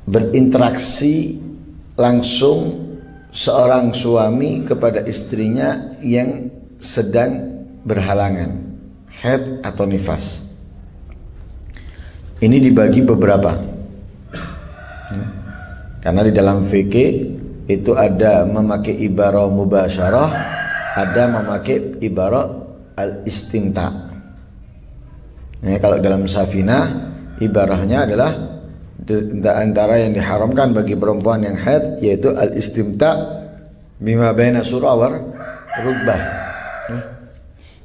berinteraksi langsung seorang suami kepada istrinya yang sedang berhalangan haid atau nifas. Ini dibagi beberapa, karena di dalam fikih itu ada memakai ibarah mubasyarah, ada memakai ibarah al-istimta. Kalau dalam Safinah ibarahnya adalah antara yang diharamkan bagi perempuan yang haid yaitu al-istimta bima baina surah war rukbah.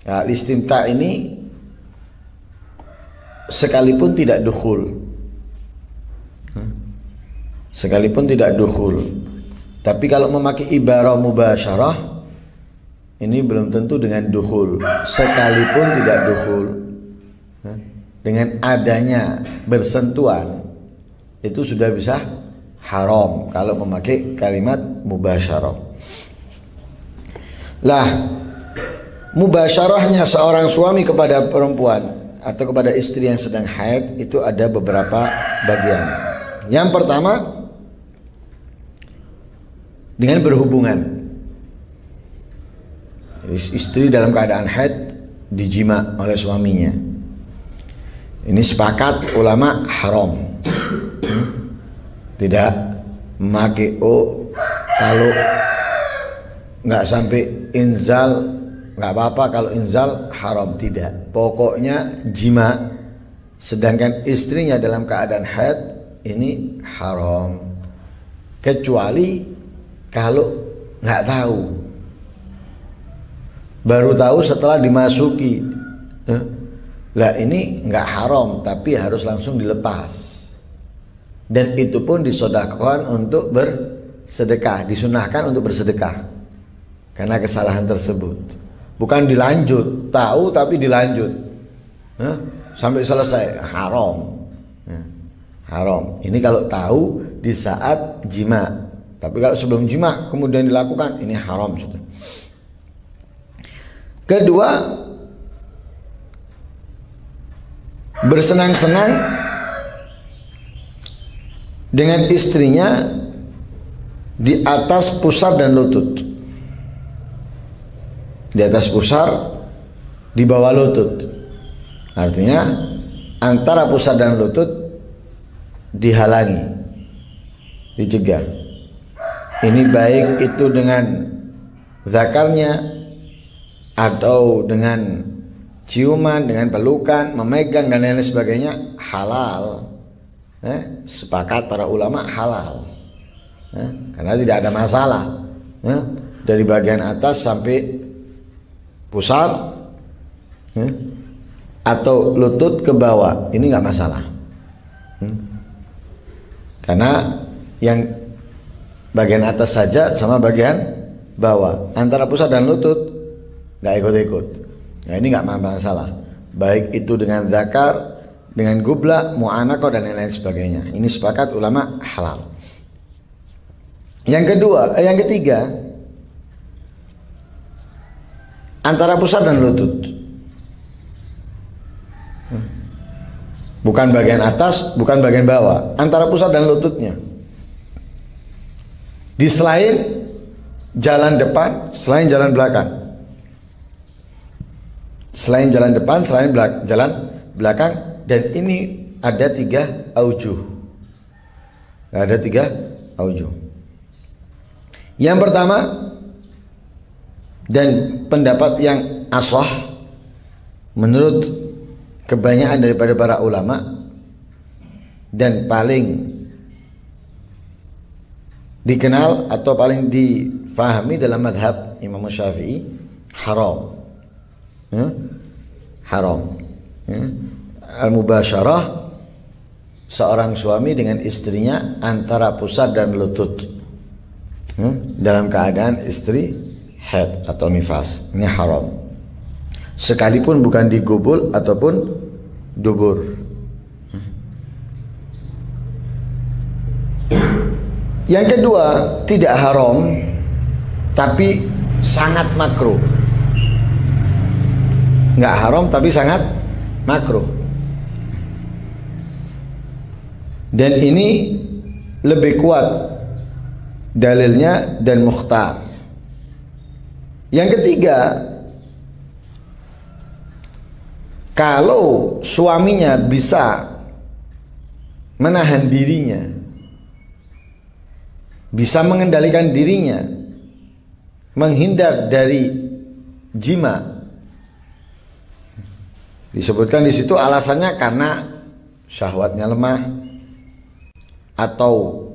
Nah, al-istimta ini sekalipun tidak dukhul, tapi kalau memakai ibarah mubasyarah ini belum tentu dengan dukhul, sekalipun tidak dukhul, dengan adanya bersentuhan itu sudah bisa haram kalau memakai kalimat mubasyarah. Lah, mubasyarahnya seorang suami kepada perempuan atau kepada istri yang sedang haid itu ada beberapa bagian. Yang pertama, dengan berhubungan. Istri dalam keadaan haid dijima oleh suaminya. Ini sepakat ulama haram. Tidak memakai kalau nggak sampai inzal nggak apa-apa, kalau inzal haram, tidak. Pokoknya jima sedangkan istrinya dalam keadaan haid ini haram, kecuali kalau nggak tahu, baru tahu setelah dimasuki. Lah ini nggak haram, tapi harus langsung dilepas. Dan itu pun disedekahkan untuk bersedekah, disunahkan untuk bersedekah karena kesalahan tersebut. Bukan dilanjut, tahu tapi dilanjut sampai selesai, haram. Haram. Ini kalau tahu di saat jima. Tapi kalau sebelum jima kemudian dilakukan, ini haram sudah. Kedua, bersenang-senang dengan istrinya di atas pusar dan lutut. Di atas pusar, di bawah lutut. Artinya antara pusar dan lutut dihalangi, dicegah. Ini baik itu dengan zakarnya atau dengan ciuman, dengan pelukan, memegang dan lain sebagainya, halal. Sepakat para ulama halal, karena tidak ada masalah. Dari bagian atas sampai pusar atau lutut ke bawah, ini nggak masalah. Karena yang bagian atas saja sama bagian bawah, antara pusar dan lutut nggak ikut-ikut. Nah ini nggak masalah, baik itu dengan zakar, dengan gubla, mu'anaqah dan lain-lain sebagainya. Ini sepakat ulama halal. Yang ketiga, antara pusar dan lutut. Bukan bagian atas, bukan bagian bawah, antara pusar dan lututnya. Di selain jalan depan, selain jalan belakang. Selain jalan depan, selain jalan belakang. Dan ini ada 3 aujuh. Ada 3 aujuh. Yang pertama, dan pendapat yang ashah menurut kebanyakan daripada para ulama dan paling dikenal atau paling difahami dalam mazhab Imam Syafi'i, haram. Haram. Al-mubasyarah seorang suami dengan istrinya antara pusar dan lutut dalam keadaan istri haid atau nifas, ini haram, sekalipun bukan digubul ataupun dubur. Yang kedua, tidak haram tapi sangat makruh. Nggak haram tapi sangat makruh. Dan ini lebih kuat dalilnya dan mukhtar. Yang ketiga, kalau suaminya bisa menahan dirinya, bisa mengendalikan dirinya, menghindar dari jima. Disebutkan di situ alasannya karena syahwatnya lemah atau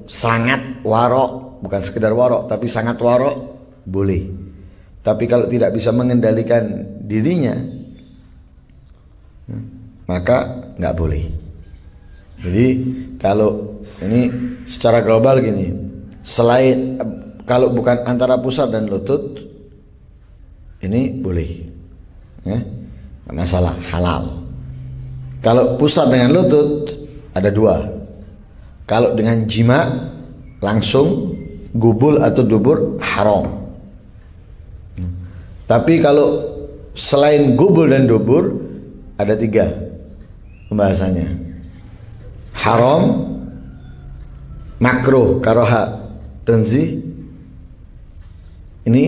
sangat warok, bukan sekedar warok tapi sangat warok, boleh. Tapi kalau tidak bisa mengendalikan dirinya, maka nggak boleh. Jadi kalau ini secara global gini, selain kalau bukan antara pusar dan lutut, ini boleh, ya, nggak masalah, halal. Kalau pusar dengan lutut ada dua. Kalau dengan jima langsung gubul atau dubur haram. Tapi kalau selain gubul dan dubur ada tiga pembahasannya: haram, makruh, karoha, tanzih. Ini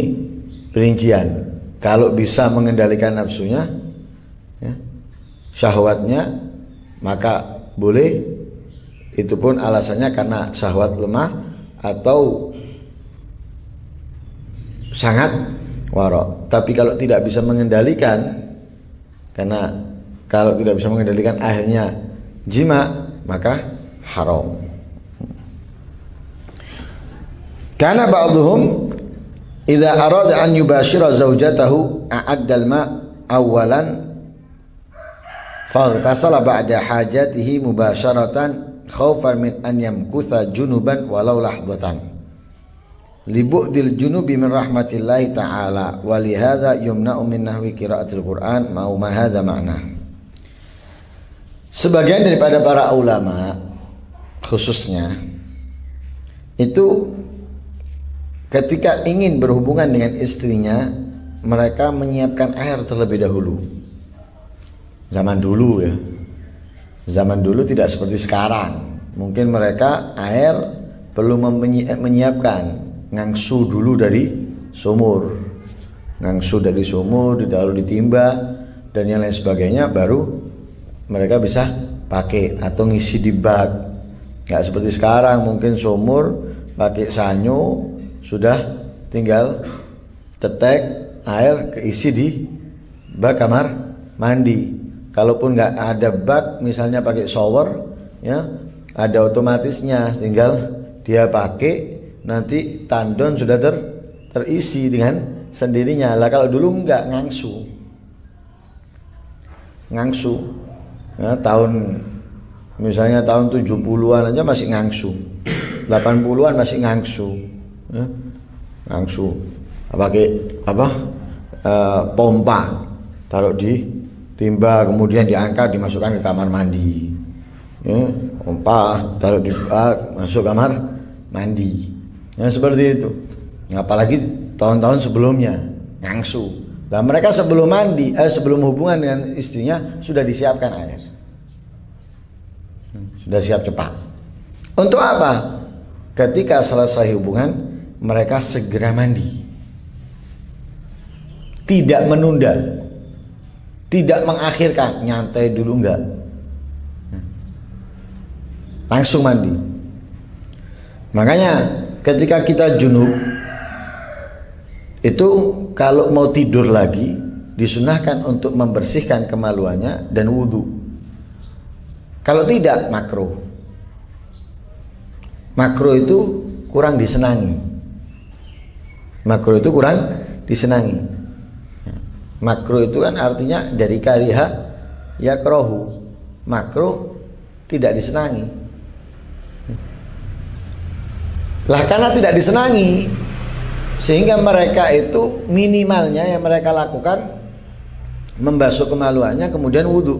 perincian. Kalau bisa mengendalikan nafsunya, ya, syahwatnya, maka boleh. Itu pun alasannya karena syahwat lemah atau sangat warok. Tapi kalau tidak bisa mengendalikan, karena kalau tidak bisa mengendalikan akhirnya jima, maka haram. Karena ba'dhum idza arada an yubashira zawjatahu a'addal ma awalan faghtasala ba'da hajatihi mubasharatan khaufan min an yamkutha junuban walau lahdatan libu'dil junubi min rahmatillahi ta'ala wa lihadza yumna'u min nahwi qiraatil Qur'an ma hadza ma'na. Sebagian daripada para ulama khususnya itu ketika ingin berhubungan dengan istrinya, mereka menyiapkan air terlebih dahulu. Zaman dulu ya, zaman dulu tidak seperti sekarang. Mungkin mereka air perlu menyiapkan, ngangsu dulu dari sumur, ngangsu dari sumur, ditaruh di timba dan yang lain sebagainya, baru mereka bisa pakai atau ngisi di bak. Nggak seperti sekarang, mungkin sumur pakai sanyo, sudah tinggal cetek air keisi di bak kamar mandi. Kalaupun nggak ada bak, misalnya pakai shower, ya ada otomatisnya, tinggal dia pakai, nanti tandon sudah terisi dengan sendirinya. Lah kalau dulu nggak, ngangsu, ya, misalnya tahun 70-an aja masih ngangsu, 80-an masih ngangsu, ya, ngangsu pakai pompa, taruh di timba, kemudian diangkat dimasukkan ke kamar mandi, ya, pompa taruh di bak, masuk kamar mandi, ya, seperti itu. Apalagi tahun-tahun sebelumnya ngangsu. Nah mereka sebelum mandi, sebelum hubungan dengan istrinya sudah disiapkan air, sudah siap cepat. Untuk apa? Ketika selesai hubungan mereka segera mandi, tidak menunda, tidak mengakhirkan, nyantai dulu enggak, langsung mandi. Makanya ketika kita junub itu kalau mau tidur lagi disunahkan untuk membersihkan kemaluannya dan wudhu. Kalau tidak, makruh. Makruh itu kurang disenangi. Makruh itu kurang disenangi. Makruh itu kan artinya dari kariha yakrahu. Makruh tidak disenangi. Lah karena tidak disenangi, sehingga mereka itu minimalnya yang mereka lakukan membasuh kemaluannya kemudian wudhu.